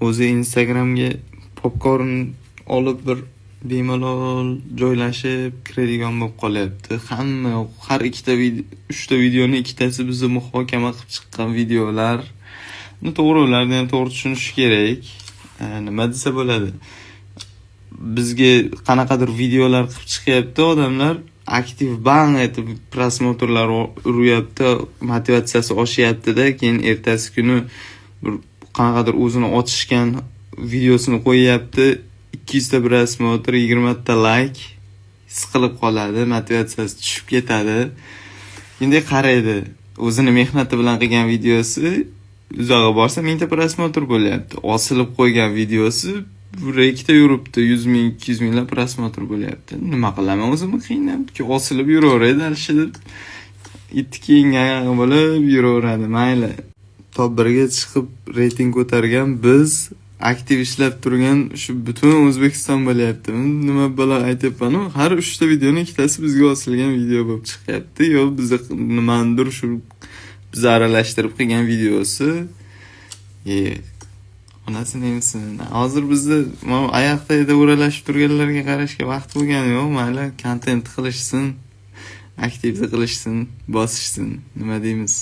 o'zi Instagramga popkorn olib bir bemalol joylashib kiradigan bo'lib qolyapti. Hamma har ikkita uchta videoni ikkitasi bizni muhokama qilib chiqqan videolar. To'g'ri, ularni ham to'g'ri tushunish kerak. Nima desa bo'ladi? Bizga qanaqadir videolar qilib chiqyapti odamlar, aktiv bang etib prosmotrlar uryapti, motivatsiyasi oshyapti-da, keyin ertasi kuni bir qanaqadir o'zini ochishgan videosini qo'yyapti, 200 ta prosmotr, 20 ta like, siqilib qoladi, motivatsiyasi tushib ketadi. Endi qaraydi, o'zini mehnati bilan qilgan videosi uzoqqa borsa 1000 ta prosmotr bo'lyapti. Osilib qo'ygan videosi ikkita yuribdi, 100 ming, 200 minglar prosmotr bo'lyapti. Nima qilaman o'zimni qiynabdi-ku, osilib yuraveradi, alishib itni kiyingan bo'lib yuraveradi, mayli. Top 1ga chiqib reyting ko'targan biz, aktiv ishlab turgan shu butun O'zbekiston bo'lyapti. Nima bo'la aytyapman, har 3 ta videoning ikkitasi bizga osilgan video bo'lib chiqyapti. Yo biz nimandir shu biz aralashtirib qilgan videosi. Onasini emsin. Hozir bizda oyoqda o'ralashib turganlarga qarashga vaqt bo'lgani yo'q, mayli kontent qilishsin, aktiv qilishsin, bosishsin, nima deymiz?